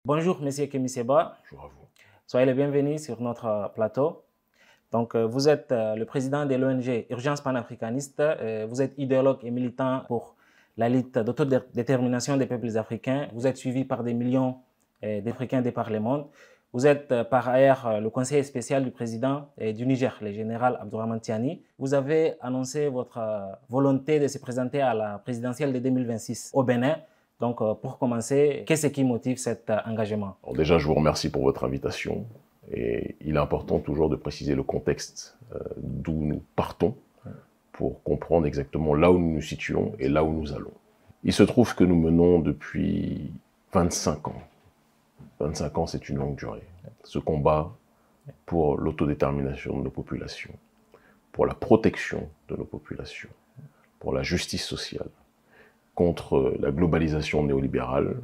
Bonjour, Monsieur Kémy Séba. Bonjour à vous. Soyez les bienvenus sur notre plateau. Vous êtes le président de l'ONG Urgence panafricaniste. Vous êtes idéologue et militant pour la lutte d'autodétermination des peuples africains. Vous êtes suivi par des millions d'Africains de par le monde. Vous êtes par ailleurs le conseiller spécial du président du Niger, le général Abdourahmane Tiani. Vous avez annoncé votre volonté de se présenter à la présidentielle de 2026 au Bénin. Donc, pour commencer, qu'est-ce qui motive cet engagement? Alors déjà, je vous remercie pour votre invitation. Et il est important toujours de préciser le contexte d'où nous partons pour comprendre exactement là où nous nous situons et là où nous allons. Il se trouve que nous menons depuis 25 ans. 25 ans, c'est une longue durée. Ce combat pour l'autodétermination de nos populations, pour la protection de nos populations, pour la justice sociale, contre la globalisation néolibérale,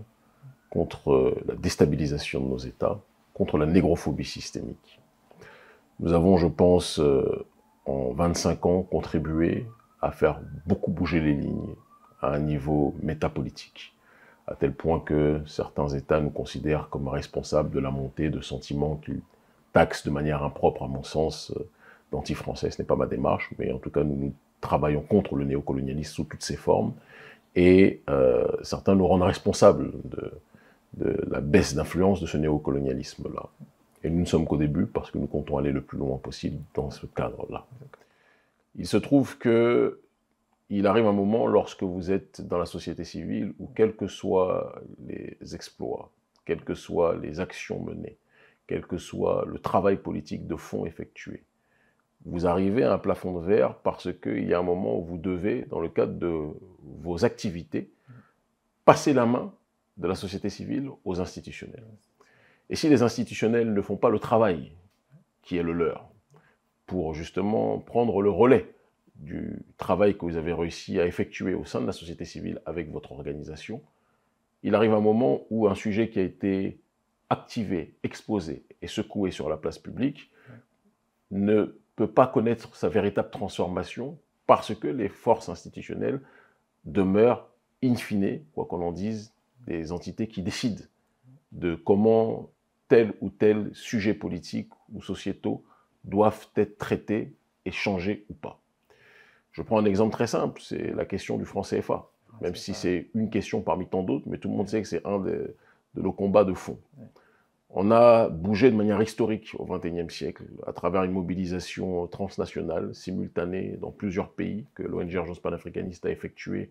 contre la déstabilisation de nos États, contre la négrophobie systémique. Nous avons, je pense, en 25 ans, contribué à faire beaucoup bouger les lignes à un niveau métapolitique, à tel point que certains États nous considèrent comme responsables de la montée de sentiments qu'ils taxent de manière impropre, à mon sens, d'anti-français. Ce n'est pas ma démarche, mais en tout cas, nous travaillons contre le néocolonialisme sous toutes ses formes, et certains nous rendent responsables de la baisse d'influence de ce néocolonialisme-là. Et nous ne sommes qu'au début parce que nous comptons aller le plus loin possible dans ce cadre-là. Il se trouve qu'il arrive un moment lorsque vous êtes dans la société civile où quels que soient les exploits, quelles que soient les actions menées, quel que soit le travail politique de fond effectué, vous arrivez à un plafond de verre parce qu'il y a un moment où vous devez, dans le cadre de vos activités, passer la main de la société civile aux institutionnels. Et si les institutionnels ne font pas le travail qui est le leur, pour justement prendre le relais du travail que vous avez réussi à effectuer au sein de la société civile avec votre organisation, il arrive un moment où un sujet qui a été activé, exposé et secoué sur la place publique ne peut pas connaître sa véritable transformation parce que les forces institutionnelles demeurent, in fine, quoi qu'on en dise, des entités qui décident de comment tel ou tel sujet politique ou sociétaux doivent être traités et changés ou pas. Je prends un exemple très simple, c'est la question du franc CFA, même si c'est une question parmi tant d'autres, mais tout le monde sait que c'est un de nos combats de fond. On a bougé de manière historique au XXIe siècle, à travers une mobilisation transnationale, simultanée dans plusieurs pays, que l'ONG Urgence panafricaniste a effectuée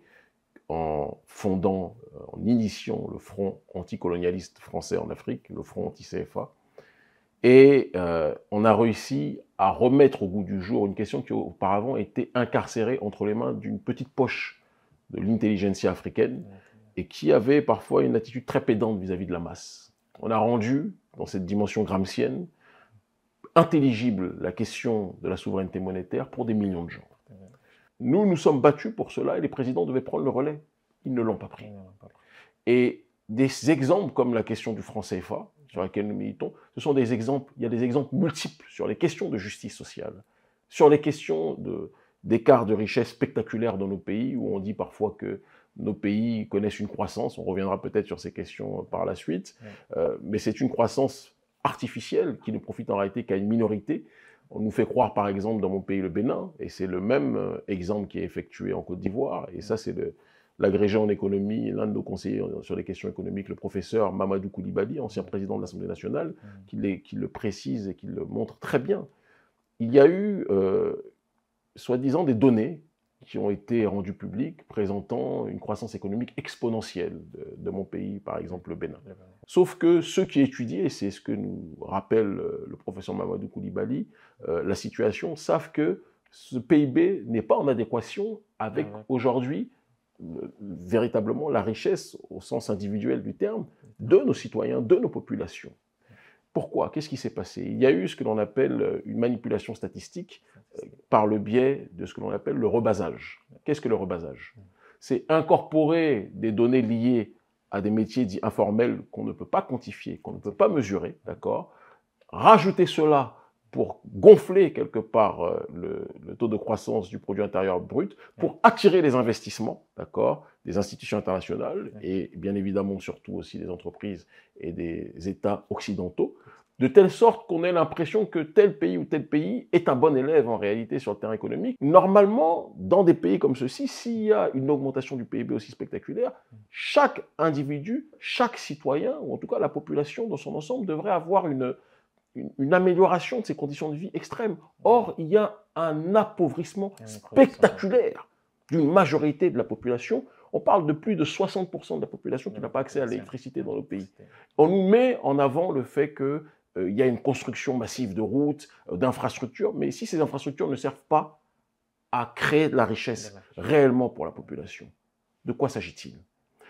en fondant, en initiant le front anticolonialiste français en Afrique, le front anti-CFA. Et on a réussi à remettre au goût du jour une question qui auparavant était incarcérée entre les mains d'une petite poche de l'intelligentsia africaine et qui avait parfois une attitude très pédante vis-à-vis de la masse. On a rendu, dans cette dimension gramscienne, intelligible la question de la souveraineté monétaire pour des millions de gens. Nous nous sommes battus pour cela et les présidents devaient prendre le relais. Ils ne l'ont pas pris. Et des exemples comme la question du franc CFA, sur laquelle nous militons, ce sont des exemples, il y a des exemples multiples sur les questions de justice sociale, sur les questions d'écart de richesse spectaculaires dans nos pays, où on dit parfois que nos pays connaissent une croissance, on reviendra peut-être sur ces questions par la suite, mais c'est une croissance artificielle qui ne profite en réalité qu'à une minorité. On nous fait croire, par exemple, dans mon pays, le Bénin, et c'est le même exemple qui est effectué en Côte d'Ivoire, et ça, c'est l'agrégé en économie, l'un de nos conseillers sur les questions économiques, le professeur Mamadou Koulibaly, ancien président de l'Assemblée nationale, qui le précise et qui le montre très bien. Il y a eu, soi-disant, des données qui ont été rendues publiques présentant une croissance économique exponentielle de mon pays, par exemple le Bénin. Sauf que ceux qui étudient, et c'est ce que nous rappelle le professeur Mamadou Koulibaly, la situation, savent que ce PIB n'est pas en adéquation avec aujourd'hui véritablement la richesse, au sens individuel du terme, de nos citoyens, de nos populations. Pourquoi? Qu'est-ce qui s'est passé? Il y a eu ce que l'on appelle une manipulation statistique par le biais de ce que l'on appelle le rebasage. Qu'est-ce que le rebasage? C'est incorporer des données liées à des métiers dits informels qu'on ne peut pas quantifier, qu'on ne peut pas mesurer, d'accord? Rajouter cela pour gonfler quelque part le taux de croissance du produit intérieur brut, pour attirer les investissements, d'accord, des institutions internationales et bien évidemment surtout aussi des entreprises et des États occidentaux, de telle sorte qu'on ait l'impression que tel pays ou tel pays est un bon élève en réalité sur le terrain économique. Normalement, dans des pays comme ceux-ci, s'il y a une augmentation du PIB aussi spectaculaire, chaque individu, chaque citoyen, ou en tout cas la population dans son ensemble, devrait avoir une amélioration de ses conditions de vie extrêmes. Or, il y a un appauvrissement spectaculaire d'une majorité de la population. On parle de plus de 60% de la population qui n'a pas accès à l'électricité dans nos pays. On nous met en avant le fait qu'il y a une construction massive de routes, d'infrastructures, mais si ces infrastructures ne servent pas à créer de la richesse réellement pour la population, de quoi s'agit-il?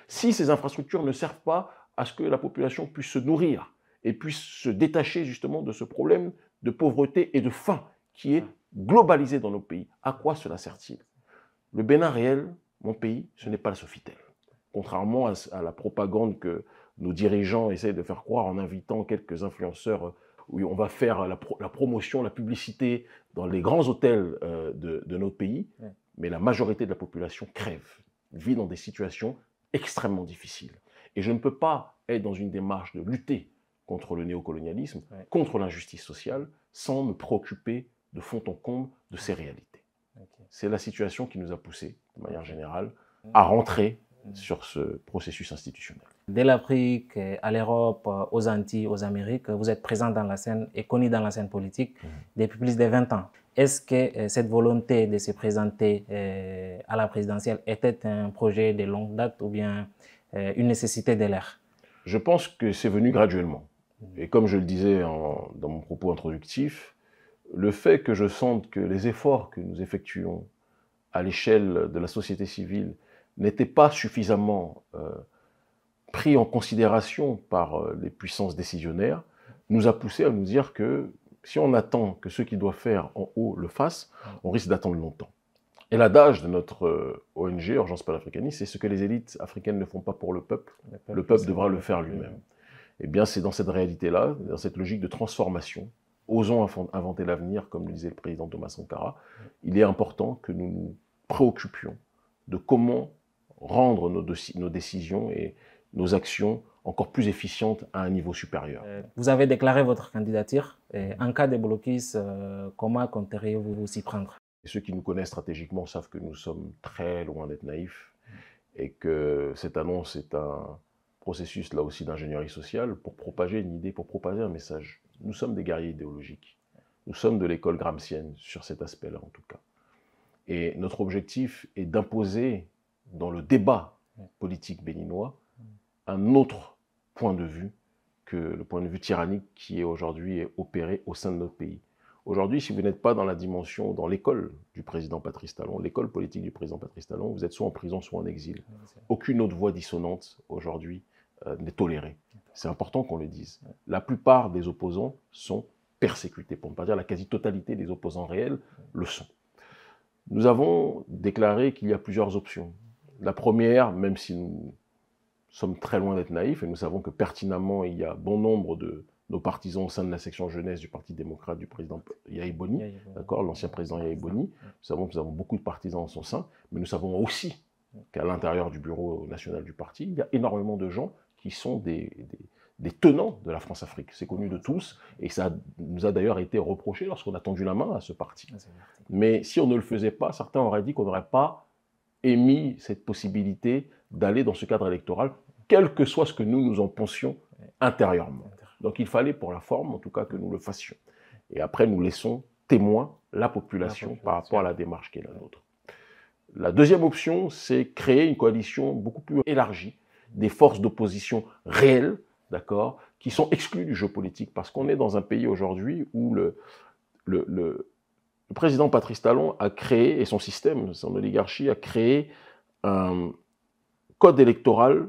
Si ces infrastructures ne servent pas à ce que la population puisse se nourrir, et puisse se détacher justement de ce problème de pauvreté et de faim qui est globalisé dans nos pays. À quoi cela sert-il? Le Bénin réel, mon pays, ce n'est pas le Sofitel. Contrairement à la propagande que nos dirigeants essayent de faire croire en invitant quelques influenceurs où on va faire la promotion, la publicité dans les grands hôtels de notre pays, mais la majorité de la population crève, vit dans des situations extrêmement difficiles. Et je ne peux pas être dans une démarche de lutter contre le néocolonialisme, contre l'injustice sociale, sans me préoccuper de fond en comble de ces réalités. C'est la situation qui nous a poussés, de manière générale, à rentrer sur ce processus institutionnel. De l'Afrique à l'Europe, aux Antilles, aux Amériques, vous êtes présent dans la scène et connu dans la scène politique depuis plus de 20 ans. Est-ce que cette volonté de se présenter à la présidentielle était un projet de longue date ou bien une nécessité de l'ère? Je pense que c'est venu graduellement. Et comme je le disais dans mon propos introductif, le fait que je sente que les efforts que nous effectuons à l'échelle de la société civile n'étaient pas suffisamment pris en considération par les puissances décisionnaires, nous a poussé à nous dire que si on attend que ceux qui doivent faire en haut le fassent, on risque d'attendre longtemps. Et l'adage de notre ONG, Urgence panafricaniste, c'est ce que les élites africaines ne font pas pour le peuple devra le faire lui-même. Eh bien, c'est dans cette réalité-là, dans cette logique de transformation, osons inventer l'avenir, comme le disait le président Thomas Sankara, il est important que nous nous préoccupions de comment rendre nos décisions et nos actions encore plus efficientes à un niveau supérieur. Vous avez déclaré votre candidature. En cas de blocus, comment compteriez-vous vous y prendre? Et ceux qui nous connaissent stratégiquement savent que nous sommes très loin d'être naïfs et que cette annonce est un processus là aussi d'ingénierie sociale pour propager une idée, pour propager un message. Nous sommes des guerriers idéologiques. Nous sommes de l'école gramscienne sur cet aspect-là en tout cas. Et notre objectif est d'imposer dans le débat politique béninois un autre point de vue que le point de vue tyrannique qui est aujourd'hui opéré au sein de notre pays. Aujourd'hui, si vous n'êtes pas dans la dimension, dans l'école du président Patrice Talon, l'école politique du président Patrice Talon, vous êtes soit en prison, soit en exil. Aucune autre voix dissonante aujourd'hui n'est tolérée. C'est important qu'on le dise. La plupart des opposants sont persécutés, pour ne pas dire la quasi-totalité des opposants réels le sont. Nous avons déclaré qu'il y a plusieurs options. La première, même si nous sommes très loin d'être naïfs, et nous savons que pertinemment il y a bon nombre de nos partisans au sein de la section jeunesse du Parti démocrate du président Yahi Boni, d'accord, l'ancien président Yahi Boni. Nous savons que nous avons beaucoup de partisans en son sein, mais nous savons aussi qu'à l'intérieur du bureau national du parti, il y a énormément de gens qui sont des tenants de la France-Afrique. C'est connu de tous, et ça nous a d'ailleurs été reproché lorsqu'on a tendu la main à ce parti. Mais si on ne le faisait pas, certains auraient dit qu'on n'aurait pas émis cette possibilité d'aller dans ce cadre électoral, quel que soit ce que nous en pensions intérieurement. Donc il fallait pour la forme, en tout cas, que nous le fassions. Et après, nous laissons témoin la population par rapport à la démarche qui est la nôtre. La deuxième option, c'est créer une coalition beaucoup plus élargie, des forces d'opposition réelles, d'accord, qui sont exclues du jeu politique, parce qu'on est dans un pays aujourd'hui où le président Patrice Talon a créé, et son système, son oligarchie, a créé un code électoral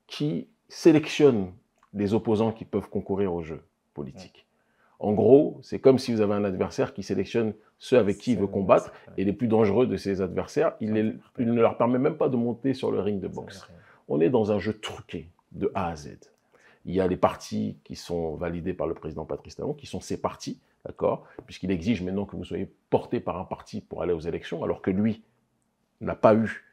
qui sélectionne les opposants qui peuvent concourir au jeu politique. En gros, c'est comme si vous avez un adversaire qui sélectionne ceux avec qui il veut combattre, et les plus dangereux de ses adversaires, il ne leur permet même pas de monter sur le ring de boxe. On est dans un jeu truqué de A à Z. il y a les partis qui sont validés par le président Patrice Talon, qui sont ses partis, d'accord, puisqu'il exige maintenant que vous soyez porté par un parti pour aller aux élections, alors que lui n'a pas eu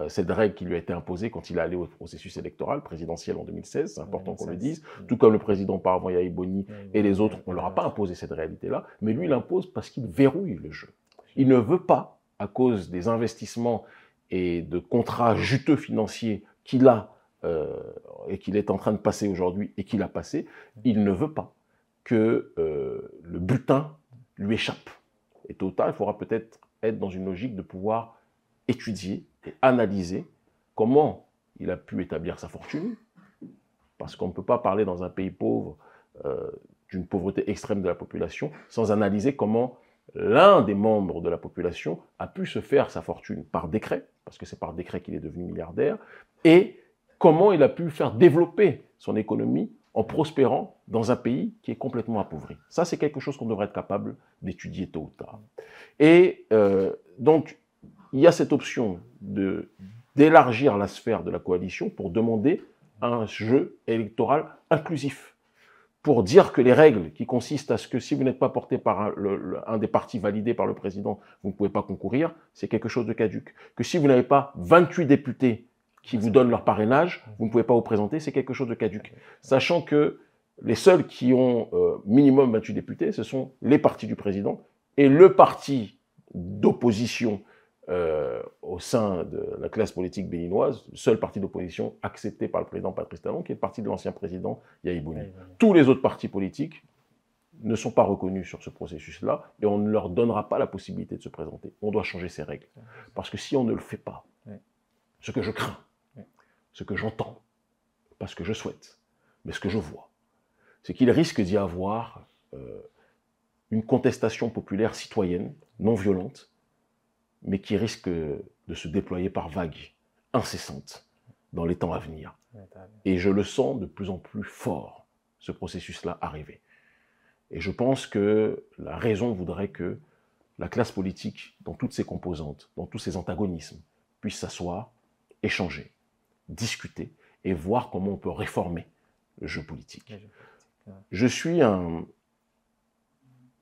cette règle qui lui a été imposée quand il est allé au processus électoral présidentiel en 2016, c'est important qu'on le dise, tout comme le président auparavant Yahya Boni et les autres, on ne leur a pas imposé cette réalité-là, mais lui, il l'impose parce qu'il verrouille le jeu. Il ne veut pas, à cause des investissements et de contrats juteux financiers qu'il a et qu'il est en train de passer aujourd'hui et qu'il a passé, il ne veut pas que le butin lui échappe. Et tôt ou tard, il faudra peut-être être dans une logique de pouvoir étudier et analyser comment il a pu établir sa fortune, parce qu'on ne peut pas parler dans un pays pauvre d'une pauvreté extrême de la population sans analyser comment l'un des membres de la population a pu se faire sa fortune par décret, parce que c'est par décret qu'il est devenu milliardaire, et comment il a pu faire développer son économie en prospérant dans un pays qui est complètement appauvri. Ça, c'est quelque chose qu'on devrait être capable d'étudier tôt ou tard. Et donc, il y a cette option d'élargir la sphère de la coalition pour demander un jeu électoral inclusif, pour dire que les règles qui consistent à ce que si vous n'êtes pas porté par un des partis validés par le président, vous ne pouvez pas concourir, c'est quelque chose de caduque. Que si vous n'avez pas 28 députés qui vous donnent leur parrainage, vous ne pouvez pas vous présenter, c'est quelque chose de caduque. Sachant que les seuls qui ont minimum 28 députés, ce sont les partis du président et le parti d'opposition au sein de la classe politique béninoise, le seul parti d'opposition accepté par le président Patrice Talon, qui est le parti de l'ancien président Yahya Boni. Tous les autres partis politiques ne sont pas reconnus sur ce processus-là et on ne leur donnera pas la possibilité de se présenter. On doit changer ces règles. Parce que si on ne le fait pas, ce que je crains, ce que j'entends, pas ce que je souhaite, mais ce que je vois, c'est qu'il risque d'y avoir une contestation populaire citoyenne, non violente, mais qui risque de se déployer par vagues incessantes dans les temps à venir. Et je le sens de plus en plus fort, ce processus-là arriver. Et je pense que la raison voudrait que la classe politique, dans toutes ses composantes, dans tous ses antagonismes, puisse s'asseoir, échanger, discuter et voir comment on peut réformer le jeu politique. Je suis un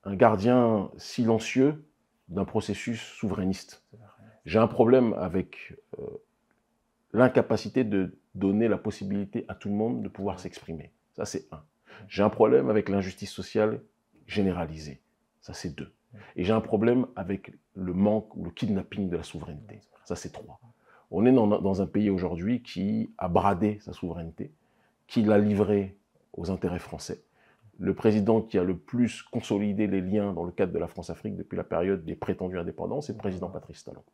gardien silencieux d'un processus souverainiste. J'ai un problème avec l'incapacité de donner la possibilité à tout le monde de pouvoir s'exprimer. Ça, c'est un. J'ai un problème avec l'injustice sociale généralisée. Ça, c'est deux. Et j'ai un problème avec le manque ou le kidnapping de la souveraineté. Ça, c'est trois. On est dans un pays aujourd'hui qui a bradé sa souveraineté, qui l'a livrée aux intérêts français. Le président qui a le plus consolidé les liens dans le cadre de la France-Afrique depuis la période des prétendus indépendants, c'est le président Patrice Talon.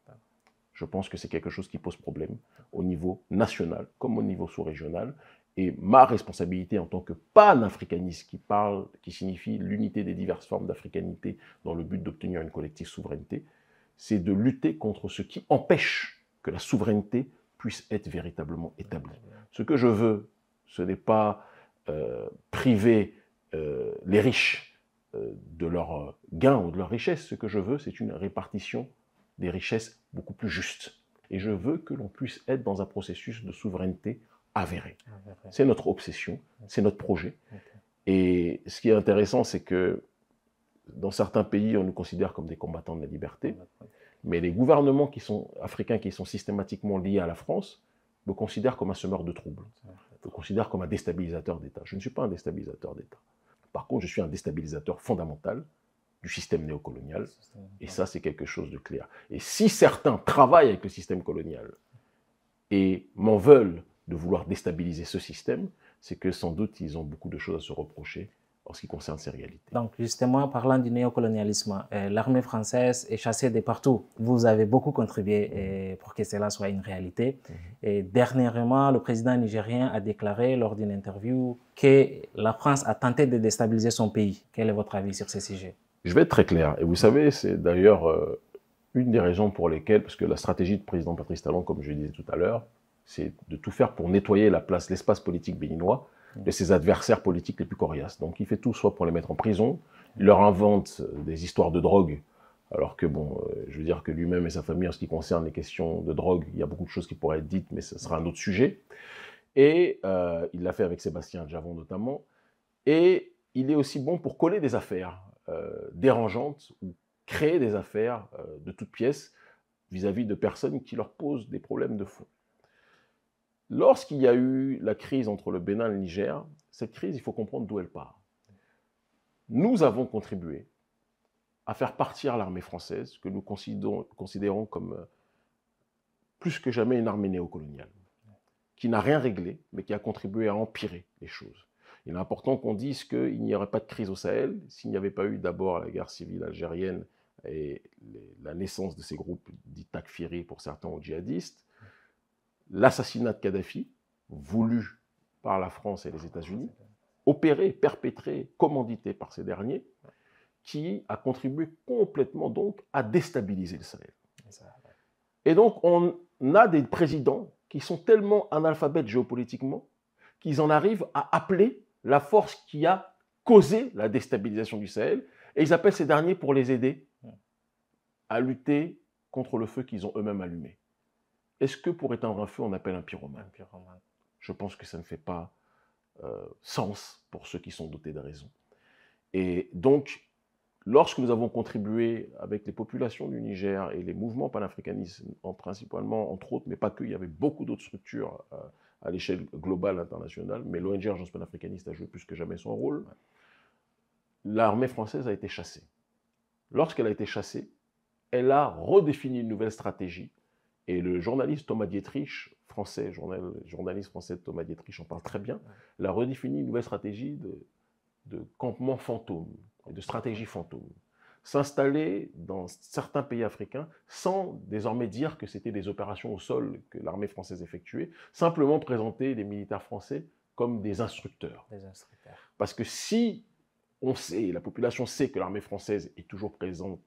Je pense que c'est quelque chose qui pose problème au niveau national comme au niveau sous-régional. Et ma responsabilité en tant que panafricaniste qui signifie l'unité des diverses formes d'africanité dans le but d'obtenir une collective souveraineté, c'est de lutter contre ce qui empêche que la souveraineté puisse être véritablement établie. Ce que je veux, ce n'est pas priver les riches de leurs gains ou de leurs richesses. Ce que je veux, c'est une répartition des richesses beaucoup plus juste. Et je veux que l'on puisse être dans un processus de souveraineté avéré. C'est notre obsession, c'est notre projet. Et ce qui est intéressant, c'est que dans certains pays, on nous considère comme des combattants de la liberté, mais les gouvernements africains qui sont systématiquement liés à la France me considèrent comme un semeur de troubles, me considèrent comme un déstabilisateur d'État. Je ne suis pas un déstabilisateur d'État. Par contre, je suis un déstabilisateur fondamental du système néocolonial, et ça, c'est quelque chose de clair. Et si certains travaillent avec le système colonial et m'en veulent de vouloir déstabiliser ce système, c'est que sans doute, ils ont beaucoup de choses à se reprocher en ce qui concerne ces réalités. Donc justement, parlant du néocolonialisme, l'armée française est chassée de partout. Vous avez beaucoup contribué pour que cela soit une réalité. Et dernièrement, le président nigérien a déclaré lors d'une interview que la France a tenté de déstabiliser son pays. Quel est votre avis sur ce sujet? Je vais être très clair. Et vous savez, c'est d'ailleurs une des raisons pour lesquelles, parce que la stratégie du président Patrice Talon, comme je le disais tout à l'heure, c'est de tout faire pour nettoyer l'espace politique béninois de ses adversaires politiques les plus coriaces. Donc il fait tout soit pour les mettre en prison, il leur invente des histoires de drogue, alors que bon, je veux dire que lui-même et sa famille, en ce qui concerne les questions de drogue, il y a beaucoup de choses qui pourraient être dites, mais ce sera un autre sujet. Et il l'a fait avec Sébastien Djavon notamment. Et il est aussi bon pour coller des affaires dérangeantes ou créer des affaires de toutes pièces vis-à-vis de personnes qui leur posent des problèmes de fond. Lorsqu'il y a eu la crise entre le Bénin et le Niger, cette crise, il faut comprendre d'où elle part. Nous avons contribué à faire partir l'armée française, que nous considérons comme plus que jamais une armée néocoloniale, qui n'a rien réglé, mais qui a contribué à empirer les choses. Il est important qu'on dise qu'il n'y aurait pas de crise au Sahel s'il n'y avait pas eu d'abord la guerre civile algérienne et la naissance de ces groupes dits takfiri pour certains ou djihadistes, l'assassinat de Kadhafi, voulu par la France et les États-Unis, opéré, perpétré, commandité par ces derniers, qui a contribué complètement donc à déstabiliser le Sahel. Et donc on a des présidents qui sont tellement analphabètes géopolitiquement qu'ils en arrivent à appeler la force qui a causé la déstabilisation du Sahel, et ils appellent ces derniers pour les aider à lutter contre le feu qu'ils ont eux-mêmes allumé. Est-ce que pour éteindre un feu, on appelle un pyromane? Je pense que ça ne fait pas sens pour ceux qui sont dotés de raison. Et donc, lorsque nous avons contribué avec les populations du Niger et les mouvements panafricanistes, principalement, entre autres, mais pas que, il y avait beaucoup d'autres structures à l'échelle globale, internationale, mais l'ONG Agence panafricaniste a joué plus que jamais son rôle, l'armée française a été chassée. Lorsqu'elle a été chassée, elle a redéfini une nouvelle stratégie, et le journaliste Thomas Dietrich, français, journaliste français Thomas Dietrich en parle très bien, il a redéfini une nouvelle stratégie de campement fantôme, de stratégie fantôme. S'installer dans certains pays africains sans désormais dire que c'était des opérations au sol que l'armée française effectuait, simplement présenter les militaires français comme des instructeurs. Parce que si on sait, la population sait que l'armée française est toujours présente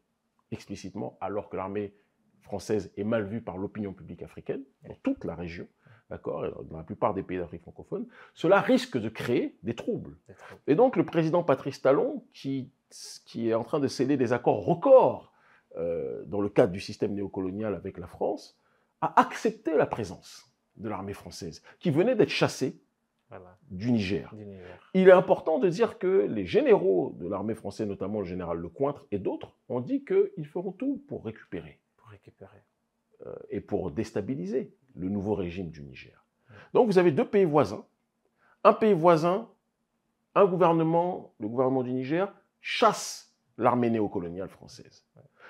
explicitement, alors que l'armée française est mal vue par l'opinion publique africaine, dans toute la région, d'accord, dans la plupart des pays d'Afrique francophone, cela risque de créer des troubles. Et donc le président Patrice Talon, qui est en train de sceller des accords records dans le cadre du système néocolonial avec la France, a accepté la présence de l'armée française, qui venait d'être chassée du Niger. Il est important de dire que les généraux de l'armée française, notamment le général Lecointre et d'autres, ont dit qu'ils feront tout pour récupérer. Et pour déstabiliser le nouveau régime du Niger. Donc vous avez deux pays voisins. Un pays voisin, un gouvernement, le gouvernement du Niger, chasse l'armée néocoloniale française.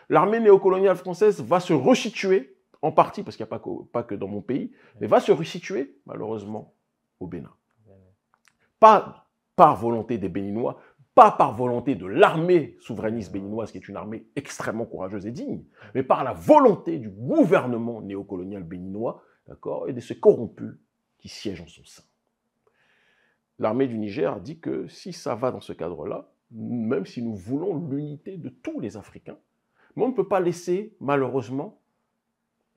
L'armée néocoloniale française va se resituer, en partie, parce qu'il n'y a pas que dans mon pays, mais va se resituer, malheureusement, au Bénin. Pas par volonté des Béninois, pas par volonté de l'armée souverainiste béninoise, qui est une armée extrêmement courageuse et digne, mais par la volonté du gouvernement néocolonial béninois, d'accord, et de ces corrompus qui siègent en son sein. L'armée du Niger dit que si ça va dans ce cadre-là, même si nous voulons l'unité de tous les Africains, mais on ne peut pas laisser, malheureusement,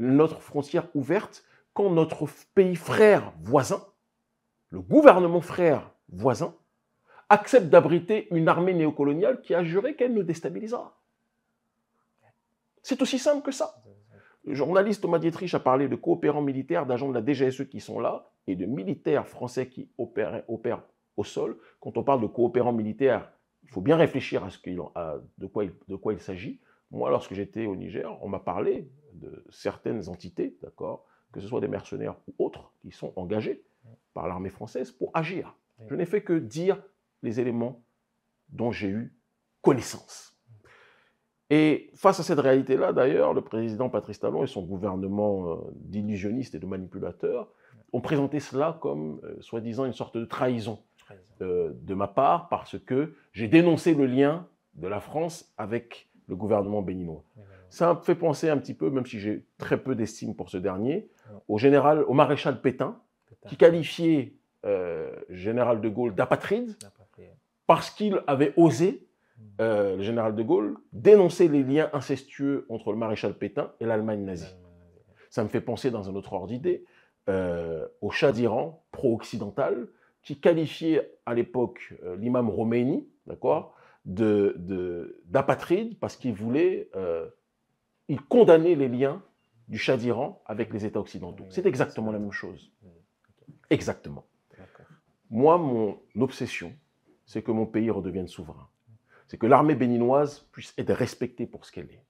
notre frontière ouverte quand notre pays frère voisin, le gouvernement frère voisin, accepte d'abriter une armée néocoloniale qui a juré qu'elle nous déstabilisera. C'est aussi simple que ça. Le journaliste Thomas Dietrich a parlé de coopérants militaires, d'agents de la DGSE qui sont là, et de militaires français qui opèrent au sol. Quand on parle de coopérants militaires, il faut bien réfléchir à de quoi il s'agit. Moi, lorsque j'étais au Niger, on m'a parlé de certaines entités, d'accord, que ce soit des mercenaires ou autres, qui sont engagés par l'armée française pour agir. Je n'ai fait que dire les éléments dont j'ai eu connaissance. Et face à cette réalité-là, d'ailleurs, le président Patrice Talon et son gouvernement d'illusionnistes et de manipulateurs ont présenté cela comme, soi-disant, une sorte de trahison de ma part, parce que j'ai dénoncé le lien de la France avec le gouvernement béninois. Ça me fait penser un petit peu, même si j'ai très peu d'estime pour ce dernier, au maréchal Pétain, qui qualifiait général de Gaulle d'apatride, parce qu'il avait osé, le général de Gaulle, dénoncer les liens incestueux entre le maréchal Pétain et l'Allemagne nazie. Ça me fait penser, dans un autre ordre d'idée, au Shah d'Iran, pro-occidental, qui qualifiait à l'époque l'imam Khomeini, d'accord, d'apatride, parce qu'il voulait, il condamnait les liens du Shah d'Iran avec les États occidentaux. C'est exactement la même chose. Exactement. Moi, mon obsession, c'est que mon pays redevienne souverain. C'est que l'armée béninoise puisse être respectée pour ce qu'elle est.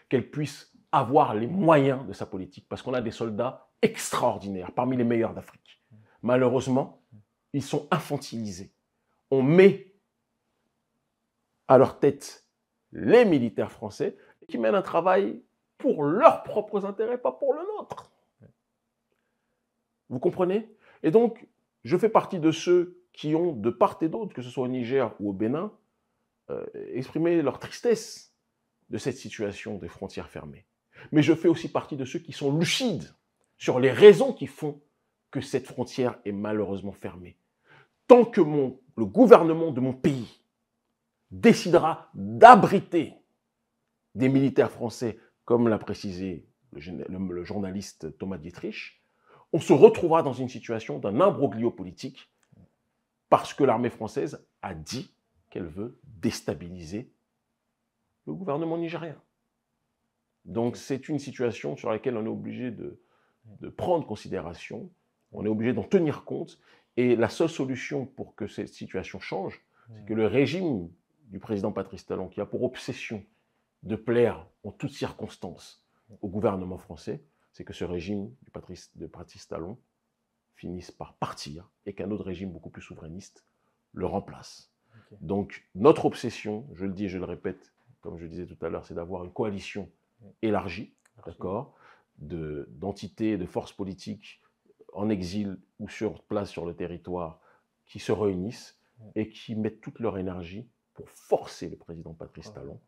Qu'elle puisse avoir les moyens de sa politique, parce qu'on a des soldats extraordinaires, parmi les meilleurs d'Afrique. Malheureusement, ils sont infantilisés. On met à leur tête les militaires français qui mènent un travail pour leurs propres intérêts, pas pour le nôtre. Vous comprenez? Et donc, je fais partie de ceux qui ont, de part et d'autre, que ce soit au Niger ou au Bénin, exprimé leur tristesse de cette situation des frontières fermées. Mais je fais aussi partie de ceux qui sont lucides sur les raisons qui font que cette frontière est malheureusement fermée. Tant que le gouvernement de mon pays décidera d'abriter des militaires français, comme l'a précisé le journaliste Thomas Dietrich, on se retrouvera dans une situation d'un imbroglio politique parce que l'armée française a dit qu'elle veut déstabiliser le gouvernement nigérien. Donc c'est une situation sur laquelle on est obligé de prendre considération, on est obligé d'en tenir compte, et la seule solution pour que cette situation change, c'est que le régime du président Patrice Talon, qui a pour obsession de plaire en toutes circonstances au gouvernement français, c'est que ce régime de Patrice Talon finisse par partir et qu'un autre régime beaucoup plus souverainiste le remplace. Okay. Donc notre obsession, je le dis et je le répète, comme je le disais tout à l'heure, c'est d'avoir une coalition élargie, d'accord, d'entités, de forces politiques en exil ou sur place sur le territoire qui se réunissent et qui mettent toute leur énergie pour forcer le président Patrice Talon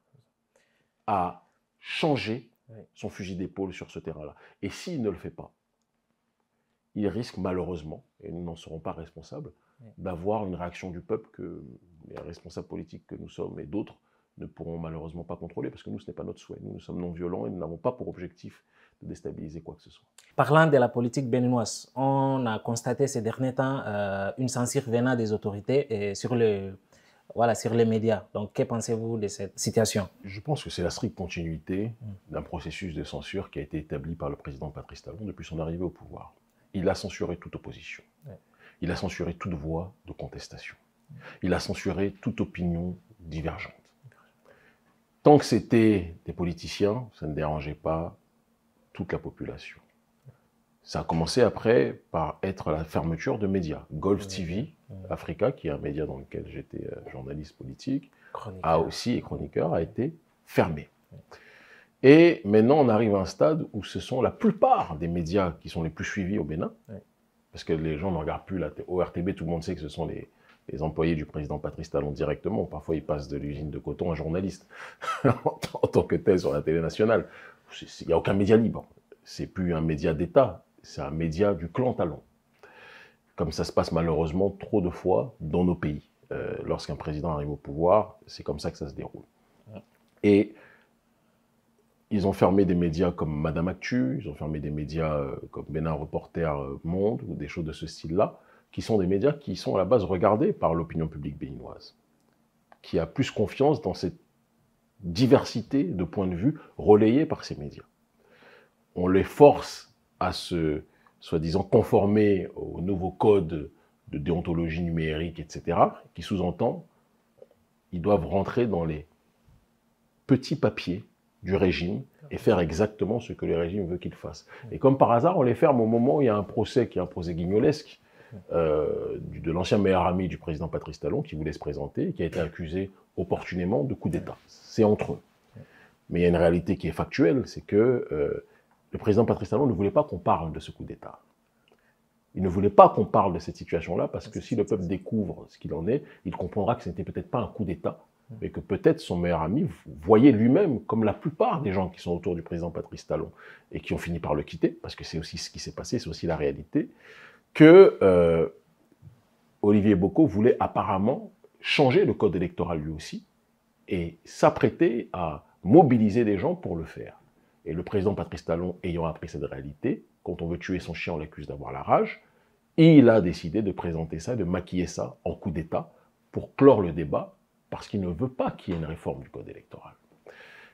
à changer son fusil d'épaule sur ce terrain-là. Et s'il ne le fait pas, il risque malheureusement, et nous n'en serons pas responsables, d'avoir une réaction du peuple que les responsables politiques que nous sommes et d'autres ne pourront malheureusement pas contrôler, parce que nous, ce n'est pas notre souhait. Nous sommes non violents et nous n'avons pas pour objectif de déstabiliser quoi que ce soit. Parlant de la politique béninoise, on a constaté ces derniers temps une censure venant des autorités sur les médias. Donc, que pensez-vous de cette situation? Je pense que c'est la stricte continuité d'un processus de censure qui a été établi par le président Patrice Talon depuis son arrivée au pouvoir. Il a censuré toute opposition. Il a censuré toute voix de contestation. Il a censuré toute opinion divergente. Tant que c'était des politiciens, ça ne dérangeait pas toute la population. Ça a commencé après par être la fermeture de médias. Golf TV, Africa, qui est un média dans lequel j'étais journaliste politique, et chroniqueur, a été fermé. Et maintenant, on arrive à un stade où ce sont la plupart des médias qui sont les plus suivis au Bénin, parce que les gens ne regardent plus au RTB, tout le monde sait que ce sont les employés du président Patrice Talon directement. Parfois, ils passent de l'usine de coton à un journaliste en tant que tel sur la télé nationale. Il n'y a aucun média libre. C'est plus un média d'État, c'est un média du clan Talon. Comme ça se passe malheureusement trop de fois dans nos pays. Lorsqu'un président arrive au pouvoir, c'est comme ça que ça se déroule. Et ils ont fermé des médias comme Madame Actu, ils ont fermé des médias comme Bénin Reporter Monde, ou des choses de ce style-là, qui sont des médias qui sont à la base regardés par l'opinion publique béninoise, qui a plus confiance dans cette diversité de points de vue relayés par ces médias. On les force à se, soi-disant, conformer au nouveau code de déontologie numérique, etc., qui sous-entend qu'ils doivent rentrer dans les petits papiers du régime et faire exactement ce que le régime veut qu'ils fassent. Et comme par hasard, on les ferme au moment où il y a un procès qui est un procès guignolesque de l'ancien meilleur ami du président Patrice Talon qui voulait se présenter et qui a été accusé opportunément de coup d'État. C'est entre eux. Mais il y a une réalité qui est factuelle, c'est que le président Patrice Talon ne voulait pas qu'on parle de ce coup d'État. Il ne voulait pas qu'on parle de cette situation-là parce que si le peuple découvre ce qu'il en est, il comprendra que ce n'était peut-être pas un coup d'État, mais que peut-être son meilleur ami voyait lui-même, comme la plupart des gens qui sont autour du président Patrice Talon et qui ont fini par le quitter, parce que c'est aussi ce qui s'est passé, c'est aussi la réalité, que Olivier Boko voulait apparemment changer le code électoral lui aussi et s'apprêter à mobiliser des gens pour le faire. Et le président Patrice Talon, ayant appris cette réalité, quand on veut tuer son chien, on l'accuse d'avoir la rage, il a décidé de présenter ça, de maquiller ça en coup d'État pour clore le débat, parce qu'il ne veut pas qu'il y ait une réforme du code électoral.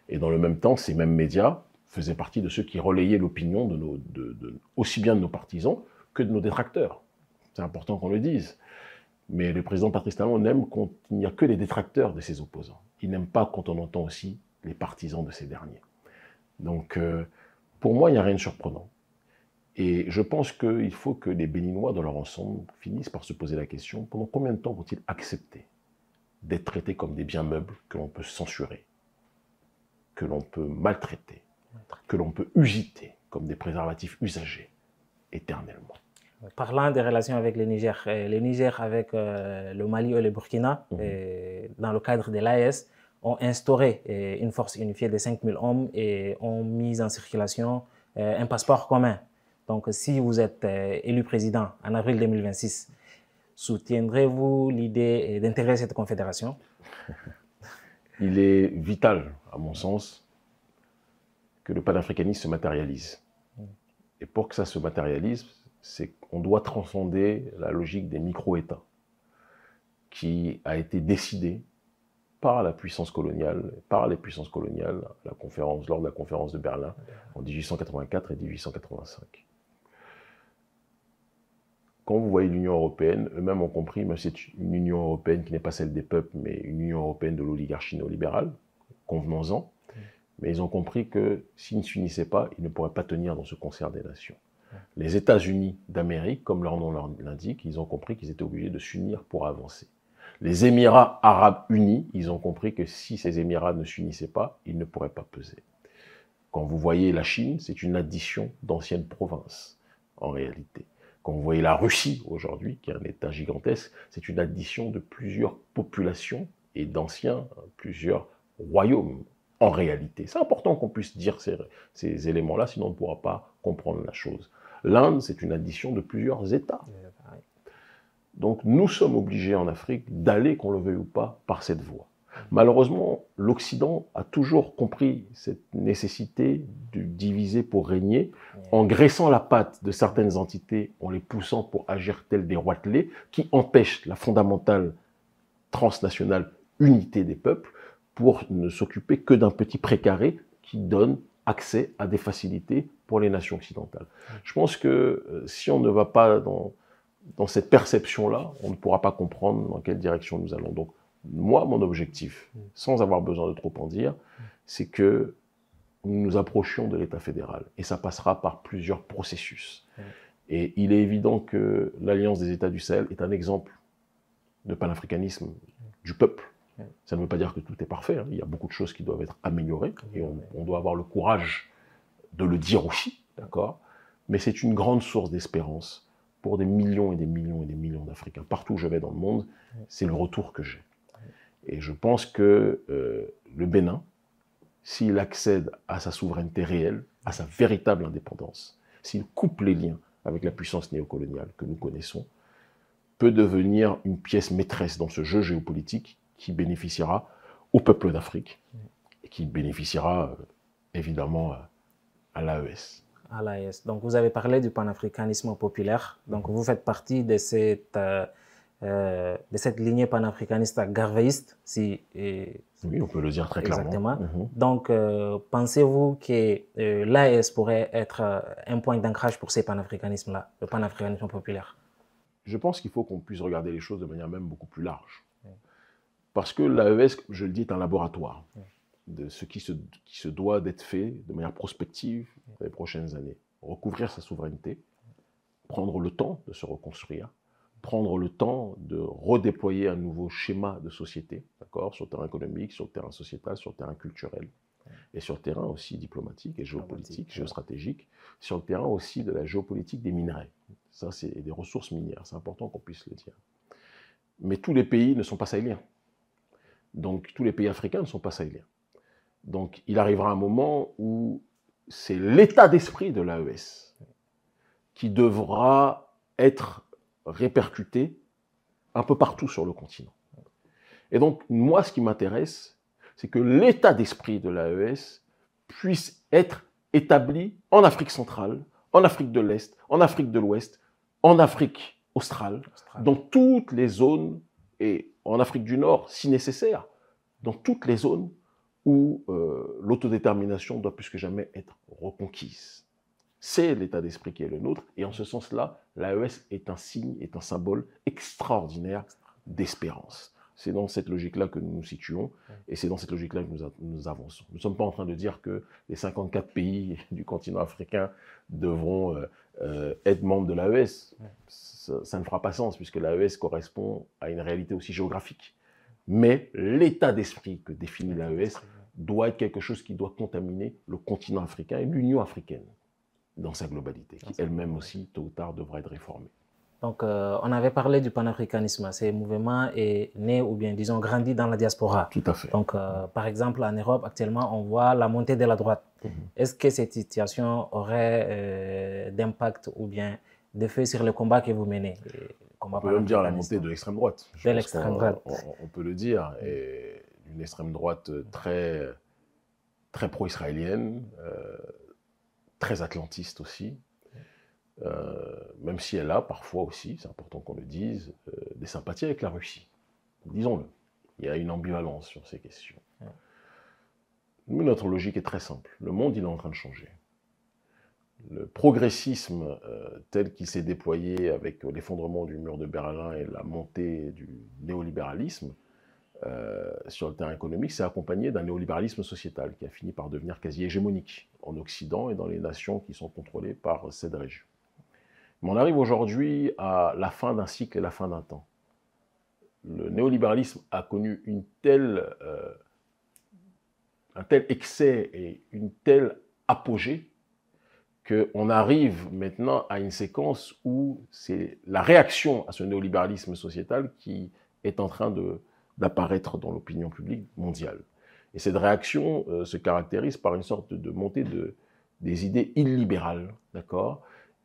Et dans le même temps, ces mêmes médias faisaient partie de ceux qui relayaient l'opinion aussi bien de nos partisans que de nos détracteurs. C'est important qu'on le dise. Mais le président Patrice Talon n'aime quand il n'y a que les détracteurs de ses opposants. Il n'aime pas quand on entend aussi les partisans de ces derniers. Donc, pour moi, il n'y a rien de surprenant. Et je pense qu'il faut que les Béninois, dans leur ensemble, finissent par se poser la question, pendant combien de temps vont-ils accepter d'être traités comme des biens meubles que l'on peut censurer, que l'on peut maltraiter, que l'on peut usiter comme des préservatifs usagés éternellement? Parlant des relations avec le Niger avec le Mali et le Burkina, dans le cadre de l'AES, ont instauré une force unifiée de 5000 hommes et ont mis en circulation un passeport commun. Donc, si vous êtes élu président en avril 2026, soutiendrez-vous l'idée d'intégrer cette confédération? Il est vital, à mon sens, que le panafricanisme se matérialise. Et pour que ça se matérialise, c'est qu'on doit transcender la logique des micro-États qui a été décidée par la puissance coloniale, par les puissances coloniales, lors de la conférence de Berlin en 1884 et 1885. Quand vous voyez l'Union européenne, eux-mêmes ont compris, mais c'est une Union européenne qui n'est pas celle des peuples, mais une Union européenne de l'oligarchie néolibérale, convenons-en. Mais ils ont compris que s'ils ne s'unissaient pas, ils ne pourraient pas tenir dans ce concert des nations. Les États-Unis d'Amérique, comme leur nom l'indique, ils ont compris qu'ils étaient obligés de s'unir pour avancer. Les Émirats arabes unis, ils ont compris que si ces Émirats ne s'unissaient pas, ils ne pourraient pas peser. Quand vous voyez la Chine, c'est une addition d'anciennes provinces, en réalité. Quand vous voyez la Russie aujourd'hui, qui est un État gigantesque, c'est une addition de plusieurs populations et d'anciens, plusieurs royaumes, en réalité. C'est important qu'on puisse dire ces éléments-là, sinon on ne pourra pas comprendre la chose. L'Inde, c'est une addition de plusieurs États. Donc nous sommes obligés en Afrique d'aller, qu'on le veuille ou pas, par cette voie. Malheureusement, l'Occident a toujours compris cette nécessité de diviser pour régner, en graissant la patte de certaines entités, en les poussant pour agir tels des roitelets, qui empêchent la fondamentale transnationale unité des peuples, pour ne s'occuper que d'un petit précaré qui donne accès à des facilités pour les nations occidentales. Je pense que si on ne va pas dans cette perception-là, on ne pourra pas comprendre dans quelle direction nous allons. Donc, moi, mon objectif, sans avoir besoin de trop en dire, c'est que nous nous approchions de l'État fédéral. Et ça passera par plusieurs processus. Et il est évident que l'Alliance des États du Sahel est un exemple de panafricanisme du peuple. Ça ne veut pas dire que tout est parfait. Il y a beaucoup de choses qui doivent être améliorées. Et on doit avoir le courage de le dire aussi, d'accord? Mais c'est une grande source d'espérance pour des millions et des millions et des millions d'Africains. Partout où je vais dans le monde, c'est le retour que j'ai. Et je pense que le Bénin, s'il accède à sa souveraineté réelle, à sa véritable indépendance, s'il coupe les liens avec la puissance néocoloniale que nous connaissons, peut devenir une pièce maîtresse dans ce jeu géopolitique qui bénéficiera au peuple d'Afrique et qui bénéficiera évidemment à l'AES. À l'AES. Donc vous avez parlé du panafricanisme populaire. Donc vous faites partie de cette lignée panafricaniste garvéiste. Oui, on peut le dire très clairement. Exactement. Donc pensez-vous que l'AES pourrait être un point d'ancrage pour ces panafricanismes-là, le panafricanisme populaire? Je pense qu'il faut qu'on puisse regarder les choses de manière même beaucoup plus large. Parce que l'AES, je le dis, est un laboratoire de ce qui se doit d'être fait de manière prospective dans les prochaines années. Recouvrir sa souveraineté, prendre le temps de se reconstruire, prendre le temps de redéployer un nouveau schéma de société, d'accord, sur le terrain économique, sur le terrain sociétal, sur le terrain culturel, et sur le terrain aussi diplomatique et géopolitique, géostratégique, sur le terrain aussi de la géopolitique des minerais. Ça, c'est des ressources minières, c'est important qu'on puisse le dire. Mais tous les pays ne sont pas sahéliens. Donc, tous les pays africains ne sont pas sahéliens. Donc, il arrivera un moment où c'est l'état d'esprit de l'AES qui devra être répercuté un peu partout sur le continent. Et donc, moi, ce qui m'intéresse, c'est que l'état d'esprit de l'AES puisse être établi en Afrique centrale, en Afrique de l'Est, en Afrique de l'Ouest, en Afrique australe, dans toutes les zones, et en Afrique du Nord, si nécessaire, dans toutes les zones où l'autodétermination doit plus que jamais être reconquise. C'est l'état d'esprit qui est le nôtre. Et en ce sens-là, l'AES est un signe, est un symbole extraordinaire d'espérance. C'est dans cette logique-là que nous nous situons et c'est dans cette logique-là que nous avançons. Nous ne sommes pas en train de dire que les 54 pays du continent africain devront être membres de l'AES. Ça ne fera pas sens puisque l'AES correspond à une réalité aussi géographique. Mais l'état d'esprit que définit l'AES doit être quelque chose qui doit contaminer le continent africain et l'Union africaine dans sa globalité, qui elle-même aussi, tôt ou tard, devra être réformée. Donc, on avait parlé du panafricanisme. Ce mouvement est né ou bien, disons, grandi dans la diaspora. Tout à fait. Donc, par exemple, en Europe, actuellement, on voit la montée de la droite. Est-ce que cette situation aurait d'impact ou bien d'effet sur le combat que vous menez? On peut même dire la montée de l'extrême droite. De l'extrême droite. On peut le dire. Et une extrême droite très, très pro-israélienne, très atlantiste aussi. Même si elle a parfois aussi, c'est important qu'on le dise, des sympathies avec la Russie. Disons-le. Il y a une ambivalence sur ces questions. Nous, notre logique est très simple. Le monde, il est en train de changer. Le progressisme tel qu'il s'est déployé avec l'effondrement du mur de Berlin et la montée du néolibéralisme sur le terrain économique, s'est accompagné d'un néolibéralisme sociétal qui a fini par devenir quasi hégémonique en Occident et dans les nations qui sont contrôlées par cette région. Mais on arrive aujourd'hui à la fin d'un cycle et la fin d'un temps. Le néolibéralisme a connu un tel excès et une telle apogée qu'on arrive maintenant à une séquence où c'est la réaction à ce néolibéralisme sociétal qui est en train d'apparaître dans l'opinion publique mondiale. Et cette réaction se caractérise par une sorte de montée des idées illibérales, d'accord,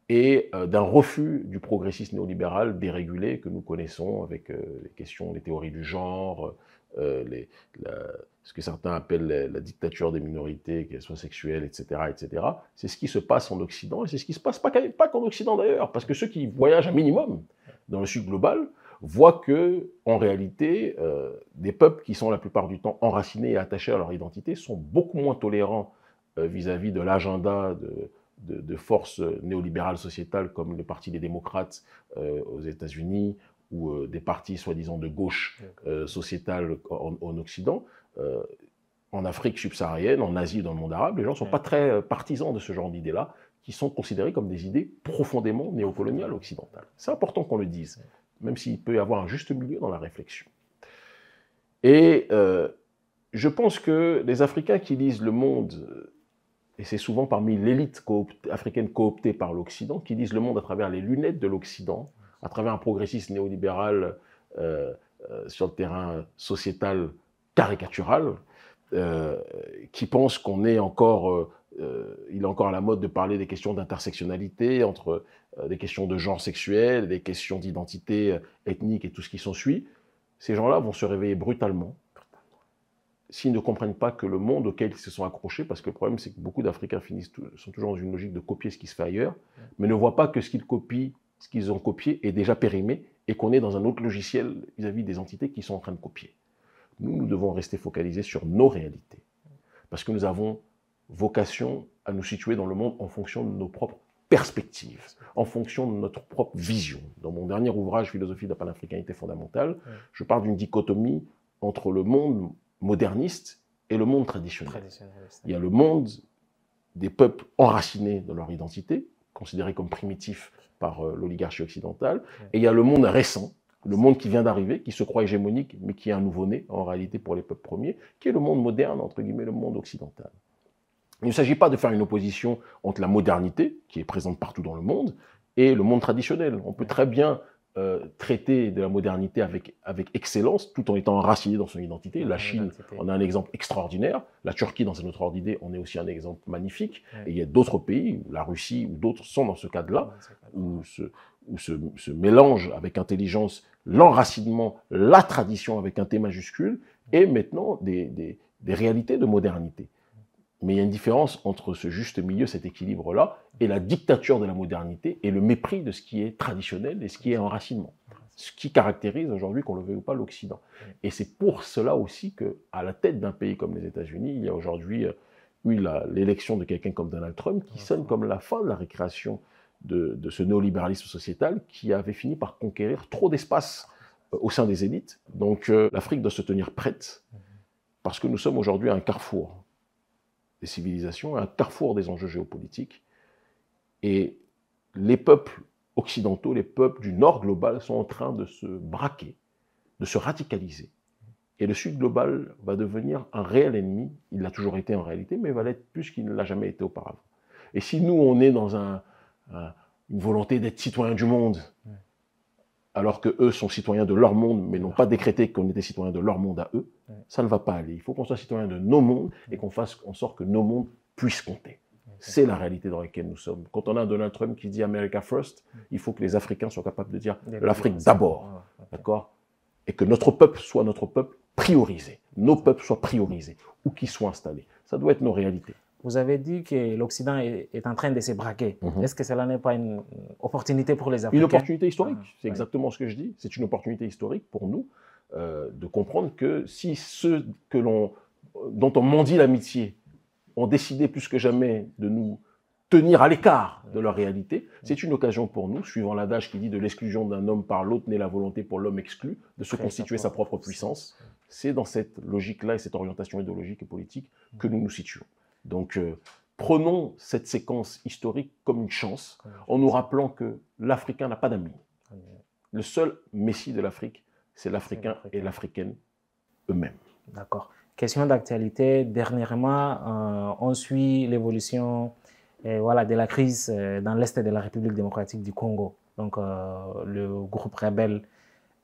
et d'un refus du progressisme néolibéral dérégulé que nous connaissons avec les théories du genre, ce que certains appellent la dictature des minorités, qu'elles soient sexuelles, etc., etc. C'est ce qui se passe en Occident, et c'est ce qui se passe pas qu'en Occident d'ailleurs, parce que ceux qui voyagent un minimum dans le Sud global voient que, en réalité, des peuples qui sont la plupart du temps enracinés et attachés à leur identité sont beaucoup moins tolérants vis-à-vis de l'agenda de forces néolibérales sociétales comme le Parti des démocrates aux États-Unis, ou des partis soi-disant de gauche sociétale en Occident. En Afrique subsaharienne, en Asie et dans le monde arabe, les gens ne sont pas très partisans de ce genre d'idées-là, qui sont considérées comme des idées profondément néocoloniales occidentales. C'est important qu'on le dise, même s'il peut y avoir un juste milieu dans la réflexion. Et je pense que les Africains qui lisent Le Monde, et c'est souvent parmi l'élite africaine cooptée par l'Occident, qui lisent Le Monde à travers les lunettes de l'Occident, à travers un progressisme néolibéral sur le terrain sociétal caricatural, qui pense qu'on est encore, il est encore à la mode de parler des questions d'intersectionnalité, entre des questions de genre sexuel, des questions d'identité ethnique et tout ce qui s'ensuit. Ces gens-là vont se réveiller brutalement s'ils ne comprennent pas que le monde auquel ils se sont accrochés, parce que le problème c'est que beaucoup d'Africains sont toujours dans une logique de copier ce qui se fait ailleurs, mais ne voient pas que ce qu'ils copient, ce qu'ils ont copié est déjà périmé et qu'on est dans un autre logiciel vis-à-vis des entités qui sont en train de copier. Nous devons rester focalisés sur nos réalités, parce que nous avons vocation à nous situer dans le monde en fonction de nos propres perspectives, en fonction de notre propre vision. Dans mon dernier ouvrage, Philosophie de la panafricanité fondamentale, je parle d'une dichotomie entre le monde moderniste et le monde traditionnel. Il y a le monde des peuples enracinés dans leur identité, considérés comme primitifs par l'oligarchie occidentale, et il y a le monde récent, le monde qui vient d'arriver, qui se croit hégémonique, mais qui est un nouveau-né, en réalité, pour les peuples premiers, qui est le monde moderne, entre guillemets, le monde occidental. Il ne s'agit pas de faire une opposition entre la modernité, qui est présente partout dans le monde, et le monde traditionnel. On peut très bien traiter de la modernité avec excellence, tout en étant enraciné dans son identité. La Chine en a un exemple extraordinaire. La Turquie, dans un autre ordre d'idée, en est aussi un exemple magnifique. Et il y a d'autres pays, la Russie ou d'autres sont dans ce cadre-là, où se mélange avec intelligence l'enracinement, la tradition avec un T majuscule, et maintenant des réalités de modernité. Mais il y a une différence entre ce juste milieu, cet équilibre-là, et la dictature de la modernité et le mépris de ce qui est traditionnel et ce qui est enracinement. Ce qui caractérise aujourd'hui, qu'on le veuille ou pas, l'Occident. Et c'est pour cela aussi qu'à la tête d'un pays comme les États-Unis, il y a aujourd'hui eu l'élection de quelqu'un comme Donald Trump, qui sonne comme la fin de la récréation de ce néolibéralisme sociétal qui avait fini par conquérir trop d'espace au sein des élites. Donc l'Afrique doit se tenir prête, parce que nous sommes aujourd'hui à un carrefour des civilisations, à un carrefour des enjeux géopolitiques. Et les peuples occidentaux, les peuples du Nord global sont en train de se braquer, de se radicaliser. Et le Sud global va devenir un réel ennemi. Il l'a toujours été en réalité, mais il va l'être plus qu'il ne l'a jamais été auparavant. Et si nous, on est dans une volonté d'être citoyen du monde, alors qu'eux sont citoyens de leur monde, mais n'ont pas décrété qu'on était citoyens de leur monde à eux, ça ne va pas aller. Il faut qu'on soit citoyen de nos mondes et qu'on fasse en sorte que nos mondes puissent compter. C'est la réalité dans laquelle nous sommes. Quand on a un Donald Trump qui dit « America first », il faut que les Africains soient capables de dire « l'Afrique d'abord ». D'accord ? Et que notre peuple soit notre peuple priorisé. Nos peuples soient priorisés, où qu'ils soient installés. Ça doit être nos réalités. Vous avez dit que l'Occident est en train de se braquer. Est-ce que cela n'est pas une opportunité pour les Africains? Une opportunité historique, c'est exactement ce que je dis. C'est une opportunité historique pour nous de comprendre que si ceux dont on mendie l'amitié ont décidé plus que jamais de nous tenir à l'écart de leur réalité, c'est une occasion pour nous, suivant l'adage qui dit de l'exclusion d'un homme par l'autre naît la volonté pour l'homme exclu, de se constituer sa propre puissance. C'est dans cette logique-là et cette orientation idéologique et politique que nous nous situons. Donc, prenons cette séquence historique comme une chance, en nous rappelant que l'Africain n'a pas d'amis. Le seul messie de l'Afrique, c'est l'Africain et l'Africaine eux-mêmes. D'accord. Question d'actualité. Dernièrement, on suit l'évolution de la crise dans l'est de la République démocratique du Congo. Donc, le groupe rebelle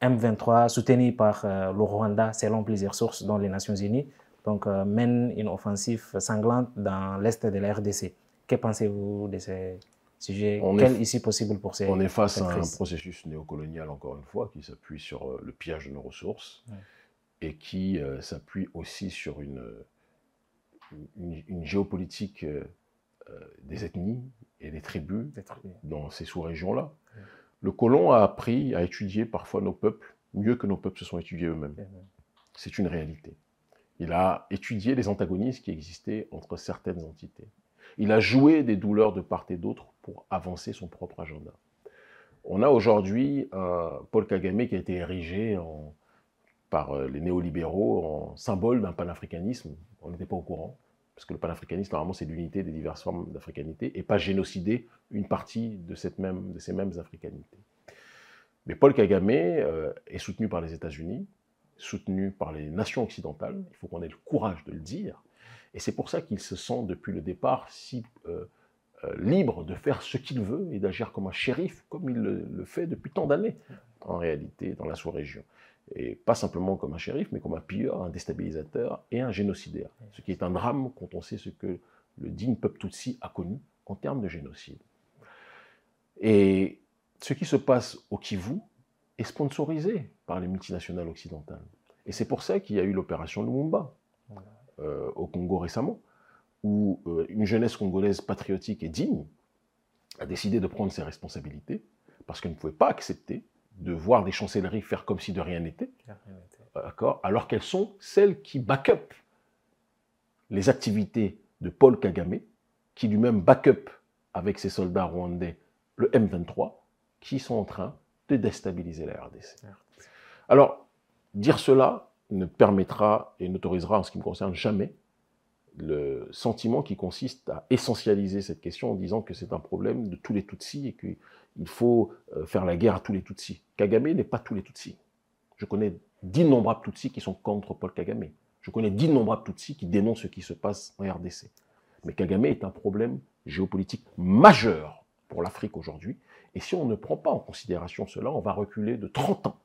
M23, soutenu par le Rwanda, selon plusieurs sources, dont les Nations Unies, donc, mène une offensive sanglante dans l'est de la RDC. Que pensez-vous de ces sujets? Quelle issue possible pour ces On est face à un processus néocolonial, encore une fois, qui s'appuie sur le pillage de nos ressources et qui s'appuie aussi sur une géopolitique des ethnies et des tribus dans ces sous-régions-là. Le colon a appris à étudier parfois nos peuples mieux que nos peuples se sont étudiés eux-mêmes. C'est une réalité. Il a étudié les antagonismes qui existaient entre certaines entités. Il a joué des douleurs de part et d'autre pour avancer son propre agenda. On a aujourd'hui Paul Kagame qui a été érigé par les néolibéraux en symbole d'un panafricanisme. On n'était pas au courant, parce que le panafricanisme, normalement, c'est l'unité des diverses formes d'africanité, et pas génocider une partie de ces mêmes africanités. Mais Paul Kagame est soutenu par les États-Unis, soutenu par les nations occidentales, il faut qu'on ait le courage de le dire, et c'est pour ça qu'il se sent depuis le départ si libre de faire ce qu'il veut et d'agir comme un shérif, comme il le fait depuis tant d'années, en réalité, dans la sous-région. Et pas simplement comme un shérif, mais comme un pilleur, un déstabilisateur et un génocidaire. Ce qui est un drame quand on sait ce que le digne peuple Tutsi a connu en termes de génocide. Et ce qui se passe au Kivu est sponsorisé par les multinationales occidentales. Et c'est pour ça qu'il y a eu l'opération Lumumba au Congo récemment, où une jeunesse congolaise patriotique et digne a décidé de prendre ses responsabilités, parce qu'elle ne pouvait pas accepter de voir des chancelleries faire comme si de rien n'était, alors qu'elles sont celles qui back-up les activités de Paul Kagame, qui lui-même back-up avec ses soldats rwandais le M23, qui sont en train de déstabiliser la RDC. Alors, dire cela ne permettra et n'autorisera, en ce qui me concerne, jamais le sentiment qui consiste à essentialiser cette question en disant que c'est un problème de tous les Tutsis et qu'il faut faire la guerre à tous les Tutsis. Kagame n'est pas tous les Tutsis. Je connais d'innombrables Tutsis qui sont contre Paul Kagame. Je connais d'innombrables Tutsis qui dénoncent ce qui se passe en RDC. Mais Kagame est un problème géopolitique majeur pour l'Afrique aujourd'hui. Et si on ne prend pas en considération cela, on va reculer de 30 ans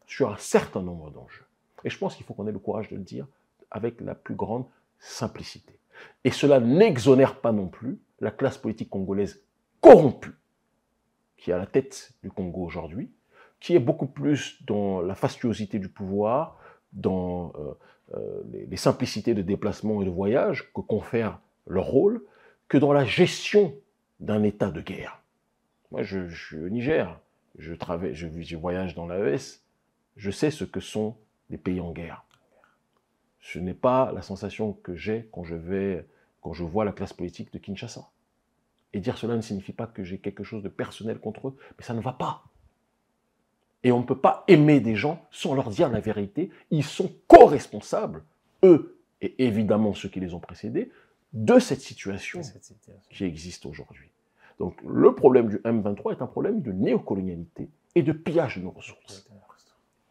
sur un certain nombre d'enjeux. Et je pense qu'il faut qu'on ait le courage de le dire avec la plus grande simplicité. Et cela n'exonère pas non plus la classe politique congolaise corrompue, qui est à la tête du Congo aujourd'hui, qui est beaucoup plus dans la fastuosité du pouvoir, dans les simplicités de déplacement et de voyage que confère leur rôle, que dans la gestion d'un état de guerre. Moi, je suis au Niger, je voyage dans l'AES, je sais ce que sont les pays en guerre. Ce n'est pas la sensation que j'ai quand quand je vois la classe politique de Kinshasa. Et dire cela ne signifie pas que j'ai quelque chose de personnel contre eux, mais ça ne va pas. Et on ne peut pas aimer des gens sans leur dire la vérité. Ils sont co-responsables, eux, et évidemment ceux qui les ont précédés, de cette situation qui existe aujourd'hui. Donc le problème du M23 est un problème de néocolonialité et de pillage de nos ressources.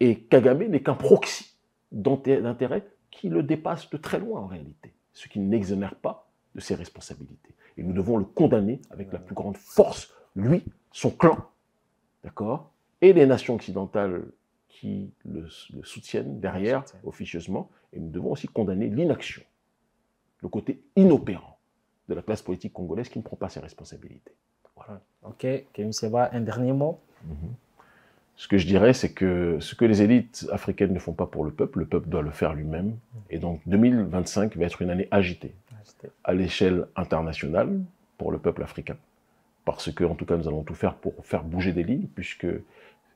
Et Kagame n'est qu'un proxy d'intérêt qui le dépasse de très loin en réalité, ce qui n'exonère pas de ses responsabilités. Et nous devons le condamner avec la plus grande force, lui, son clan, d'accord, et les nations occidentales qui le soutiennent derrière, officieusement, et nous devons aussi condamner l'inaction, le côté inopérant de la classe politique congolaise qui ne prend pas ses responsabilités. Voilà. Ok, Kémy Seba, un dernier mot. Ce que je dirais, c'est que ce que les élites africaines ne font pas pour le peuple doit le faire lui-même. Et donc 2025 va être une année agitée à l'échelle internationale pour le peuple africain. Parce que, en tout cas, nous allons tout faire pour faire bouger des lignes, puisque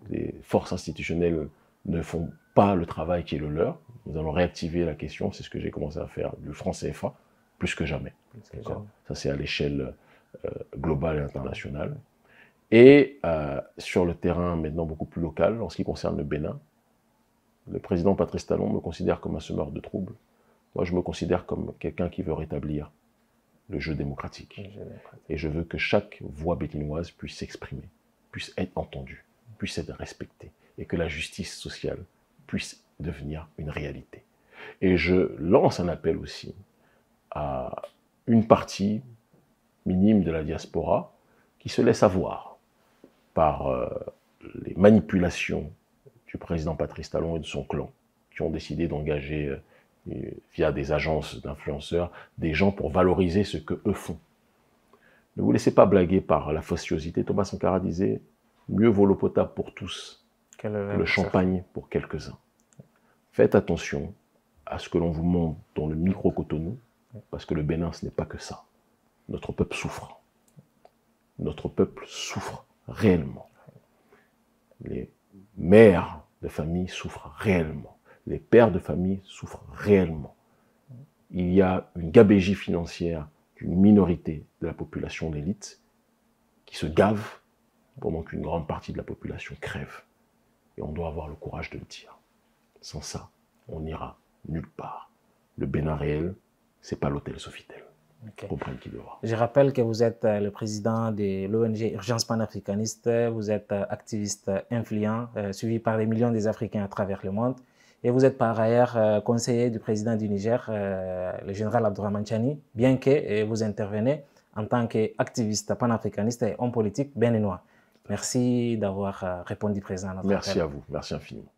les forces institutionnelles ne font pas le travail qui est le leur. Nous allons réactiver la question, c'est ce que j'ai commencé à faire, du franc CFA, plus que jamais. Ça, c'est à l'échelle globale et internationale. Et sur le terrain maintenant beaucoup plus local, en ce qui concerne le Bénin, le président Patrice Talon me considère comme un semeur de troubles. Moi, je me considère comme quelqu'un qui veut rétablir le jeu démocratique. Et je veux que chaque voix béninoise puisse s'exprimer, puisse être entendue, puisse être respectée, et que la justice sociale puisse devenir une réalité. Et je lance un appel aussi à une partie minime de la diaspora qui se laisse avoir par les manipulations du président Patrice Talon et de son clan, qui ont décidé d'engager via des agences d'influenceurs des gens pour valoriser ce que eux font. Ne vous laissez pas blaguer par la faciosité. Thomas Sankara disait « Mieux vaut l'eau potable pour tous que le champagne pour quelques-uns ». Faites attention à ce que l'on vous montre dans le micro-Cotonou, parce que le Bénin, ce n'est pas que ça. Notre peuple souffre. Notre peuple souffre réellement. Les mères de famille souffrent réellement. Les pères de famille souffrent réellement. Il y a une gabegie financière d'une minorité de la population d'élite qui se gave pendant qu'une grande partie de la population crève. Et on doit avoir le courage de le dire. Sans ça, on n'ira nulle part. Le Bénin réel, c'est pas l'hôtel Sofitel. Okay. Qui devra. Je rappelle que vous êtes le président de l'ONG Urgence panafricaniste, vous êtes activiste influent, suivi par des millions des Africains à travers le monde, et vous êtes par ailleurs conseiller du président du Niger, le général Abdourahmane Tchani, bien que vous intervenez en tant qu'activiste panafricaniste et homme politique béninois. Merci d'avoir répondu présent à notre appel. Merci à vous, merci infiniment.